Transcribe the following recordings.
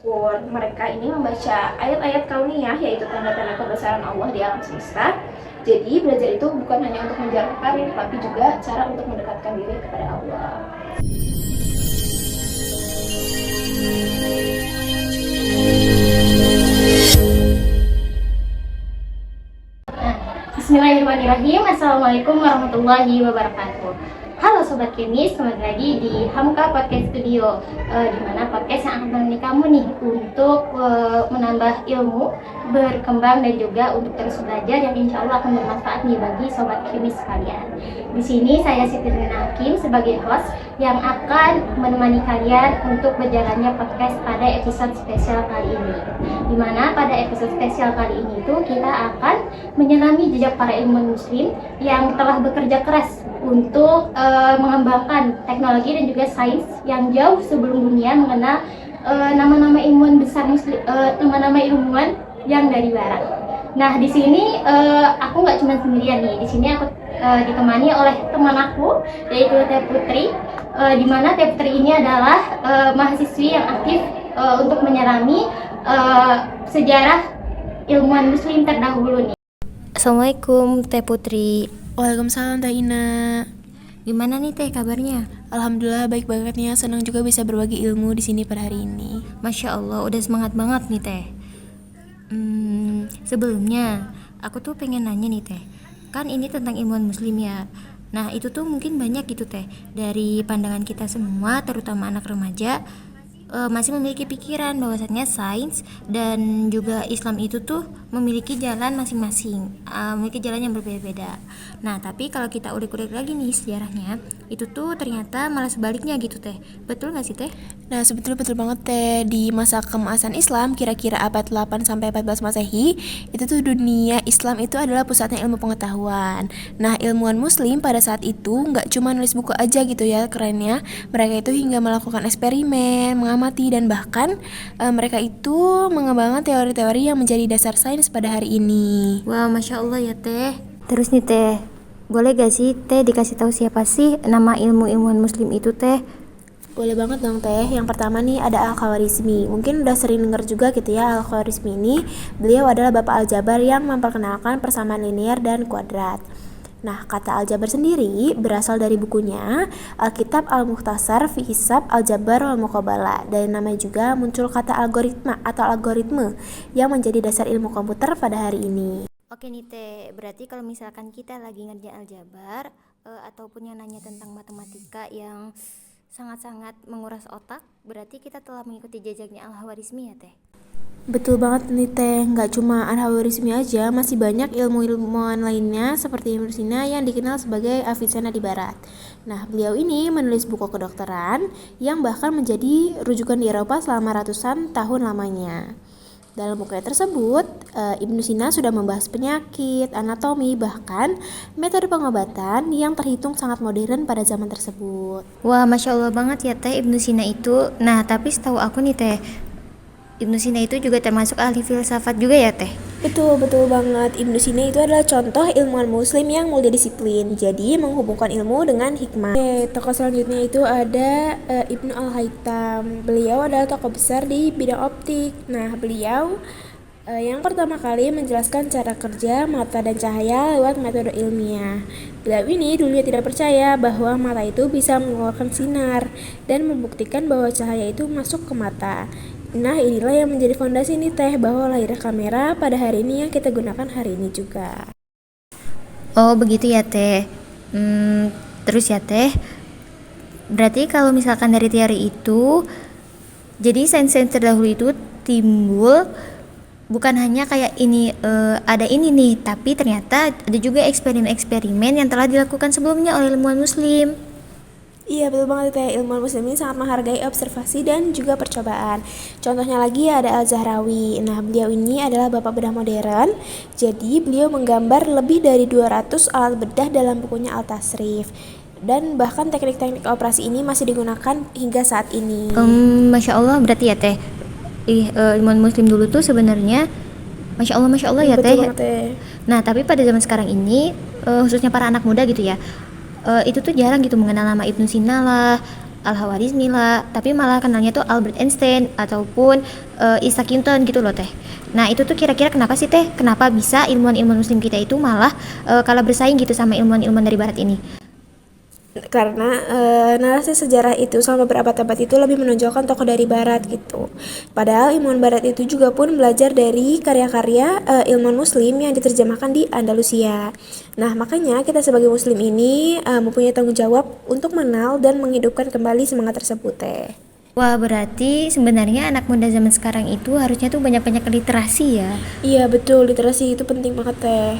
meskipun mereka ini membaca ayat-ayat kauniyah, yaitu tanda-tanda kebesaran Allah di alam semesta. Jadi belajar itu bukan hanya untuk menjaga karir, tapi juga cara untuk mendekatkan diri kepada Allah. Bismillahirrahmanirrahim. Assalamualaikum warahmatullahi wabarakatuh. Halo Sobat Kemis, kembali lagi di Hamka Podcast Studio, di mana podcast yang akan menemani kamu nih untuk menambah ilmu, berkembang, dan juga untuk terus belajar yang insya Allah akan bermanfaat nih bagi Sobat Kemis sekalian. Di sini saya Siti Nurina Hakim sebagai host yang akan menemani kalian untuk berjalannya podcast pada episode spesial kali ini. Di mana pada episode spesial kali ini tuh kita akan menyelami jejak para ilmuwan muslim yang telah bekerja keras untuk mengembangkan teknologi dan juga sains yang jauh sebelum dunia mengenal nama-nama ilmuwan besar muslim, nama-nama ilmuwan yang dari barat. Nah, di sini aku nggak cuma sendirian nih. Di sini aku ditemani oleh teman aku, yaitu Teh Putri. Di mana Teh Putri ini adalah mahasiswi yang aktif untuk menyelami sejarah ilmuwan muslim terdahulu nih. Assalamualaikum Teh Putri. Waalaikumsalam Teh Ina. Gimana nih Teh kabarnya? Alhamdulillah baik banget nih, senang juga bisa berbagi ilmu di sini pada hari ini. Masya Allah, udah semangat banget nih Teh. Sebelumnya aku tuh pengen nanya nih Teh, kan ini tentang ilmuwan muslim ya. Nah itu tuh mungkin banyak gitu Teh, dari pandangan kita semua, terutama anak remaja, masih memiliki pikiran bahwasannya sains dan juga Islam itu tuh memiliki jalan masing-masing, memiliki jalan yang berbeda-beda. Nah tapi kalau kita ulik-ulik lagi nih sejarahnya, itu tuh ternyata malah sebaliknya gitu Teh. Betul gak sih Teh? Nah sebetulnya betul banget Teh, di masa keemasan Islam kira-kira abad 8-14 Masehi, itu tuh dunia Islam itu adalah pusatnya ilmu pengetahuan. Nah ilmuwan muslim pada saat itu gak cuma nulis buku aja gitu ya kerennya, mereka itu hingga melakukan eksperimen, mengamati, dan bahkan mereka itu mengembangkan teori-teori yang menjadi dasar sains pada hari ini. Wah, Masya Allah ya Teh. Terus nih Teh, boleh gak sih Teh dikasih tahu siapa sih nama ilmu-ilmuwan muslim itu Teh? Boleh banget dong Teh. Yang pertama nih ada Al-Khwarizmi. Mungkin udah sering dengar juga gitu ya Al-Khwarizmi ini. Beliau adalah bapak aljabar yang memperkenalkan persamaan linear dan kuadrat. Nah, kata aljabar sendiri berasal dari bukunya Alkitab Al-Mukhtasar fi Hisab Aljabar wal Muqabalah. Dari namanya juga muncul kata algoritma atau algoritme yang menjadi dasar ilmu komputer pada hari ini. Oke nih Teh, berarti kalau misalkan kita lagi ngerjain aljabar ataupun yang nanya tentang matematika yang sangat-sangat menguras otak, berarti kita telah mengikuti jejaknya Al-Khwarizmi ya Teh? Betul banget nih Teh, nggak cuma Al-Khwarizmi aja, masih banyak ilmu-ilmuwan lainnya seperti Ibnu Sina yang dikenal sebagai Avicenna di Barat. Nah, beliau ini menulis buku kedokteran yang bahkan menjadi rujukan di Eropa selama ratusan tahun lamanya. Dalam buku tersebut, Ibnu Sina sudah membahas penyakit, anatomi, bahkan metode pengobatan yang terhitung sangat modern pada zaman tersebut. Wah, Masya Allah banget ya Teh Ibnu Sina itu. Nah, tapi setahu aku nih Teh, Ibnu Sina itu juga termasuk ahli filsafat juga ya Teh? Betul banget. Ibnu Sina itu adalah contoh ilmuwan muslim yang multidisiplin, jadi menghubungkan ilmu dengan hikmah. Tokoh selanjutnya itu ada Ibnu Al-Haytham. Beliau adalah tokoh besar di bidang optik. Nah, beliau yang pertama kali menjelaskan cara kerja mata dan cahaya lewat metode ilmiah. Beliau ini dulunya tidak percaya bahwa mata itu bisa mengeluarkan sinar dan membuktikan bahwa cahaya itu masuk ke mata. Nah, inilah yang menjadi fondasi nih Teh, bahwa lahirnya kamera pada hari ini yang kita gunakan hari ini juga. Oh begitu ya Teh. Terus ya Teh, berarti kalau misalkan dari teori itu, jadi sains-sains terdahulu itu timbul bukan hanya kayak ini ada ini nih, tapi ternyata ada juga eksperimen-eksperimen yang telah dilakukan sebelumnya oleh ilmuwan muslim. Iya betul banget Teh, ilmuwan muslim ini sangat menghargai observasi dan juga percobaan. Contohnya lagi ada Al-Zahrawi. Nah, beliau ini adalah bapak bedah modern. Jadi beliau menggambar lebih dari 200 alat bedah dalam bukunya Al-Tasrif. Dan bahkan teknik-teknik operasi ini masih digunakan hingga saat ini. Masya Allah berarti ya Teh, ilmuwan muslim dulu tuh sebenarnya Masya Allah ya Betul Teh. banget, Teh. Nah tapi pada zaman sekarang ini khususnya para anak muda gitu ya, itu tuh jarang gitu mengenal nama Ibnu Sina lah, Al-Khawarizmi lah, tapi malah kenalnya tuh Albert Einstein ataupun Isaac Newton gitu loh teh. Nah itu tuh kira-kira kenapa sih teh? Kenapa bisa ilmuwan-ilmuwan muslim kita itu malah kalah bersaing gitu sama ilmuwan-ilmuwan dari barat ini? Karena narasi sejarah itu selama berabad-abad itu lebih menonjolkan tokoh dari barat gitu. Padahal ilmuwan barat itu juga pun belajar dari karya-karya ilmuwan muslim yang diterjemahkan di Andalusia. Nah makanya kita sebagai muslim ini mempunyai tanggung jawab untuk mengenal dan menghidupkan kembali semangat tersebut teh. Wah berarti sebenarnya anak muda zaman sekarang itu harusnya tuh banyak-banyak literasi ya. Iya betul, literasi itu penting banget teh.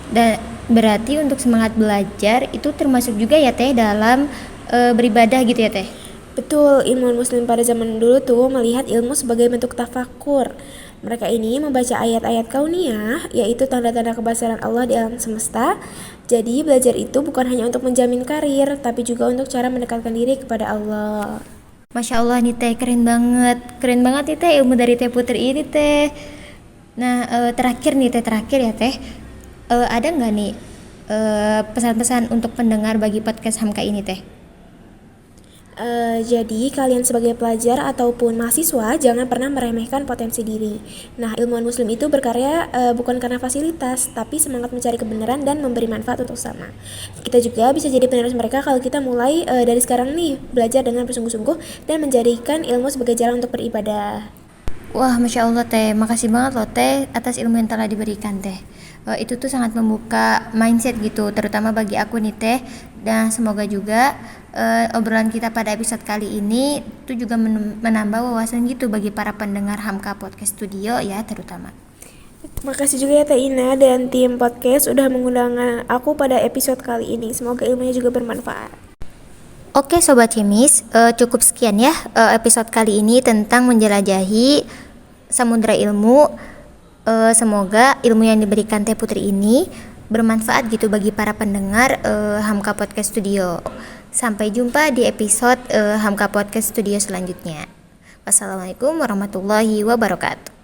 Dan berarti untuk semangat belajar itu termasuk juga ya teh dalam beribadah gitu ya teh. Betul, ilmuwan muslim pada zaman dulu tuh melihat ilmu sebagai bentuk tafakur. Mereka ini membaca ayat-ayat kauniyah, yaitu tanda-tanda kebesaran Allah di alam semesta. Jadi belajar itu bukan hanya untuk menjamin karir, tapi juga untuk cara mendekatkan diri kepada Allah. Masya Allah nih teh, keren banget nih teh ilmu dari teh Putri ini teh. Nah terakhir ya teh, ada nggak nih pesan-pesan untuk pendengar bagi podcast Hamka ini teh? Jadi kalian sebagai pelajar ataupun mahasiswa jangan pernah meremehkan potensi diri. Nah, ilmuwan muslim itu berkarya bukan karena fasilitas, tapi semangat mencari kebenaran dan memberi manfaat untuk sama. Kita juga bisa jadi penerus mereka kalau kita mulai dari sekarang nih, belajar dengan bersungguh-sungguh dan menjadikan ilmu sebagai jalan untuk beribadah. Wah, Masya Allah teh, makasih banget loh teh atas ilmu yang telah diberikan teh. Itu tuh sangat membuka mindset gitu, terutama bagi aku nih teh. Dan semoga juga obrolan kita pada episode kali ini itu juga menambah wawasan gitu bagi para pendengar Hamka Podcast Studio ya terutama. Makasih juga ya Teh Ina dan tim podcast udah mengundang aku pada episode kali ini. Semoga ilmunya juga bermanfaat. Oke Sobat Himis, cukup sekian ya episode kali ini tentang menjelajahi samudra ilmu. Semoga ilmu yang diberikan Teh Putri ini bermanfaat gitu bagi para pendengar Hamka Podcast Studio. Sampai jumpa di episode Hamka Podcast Studio selanjutnya. Wassalamualaikum warahmatullahi wabarakatuh.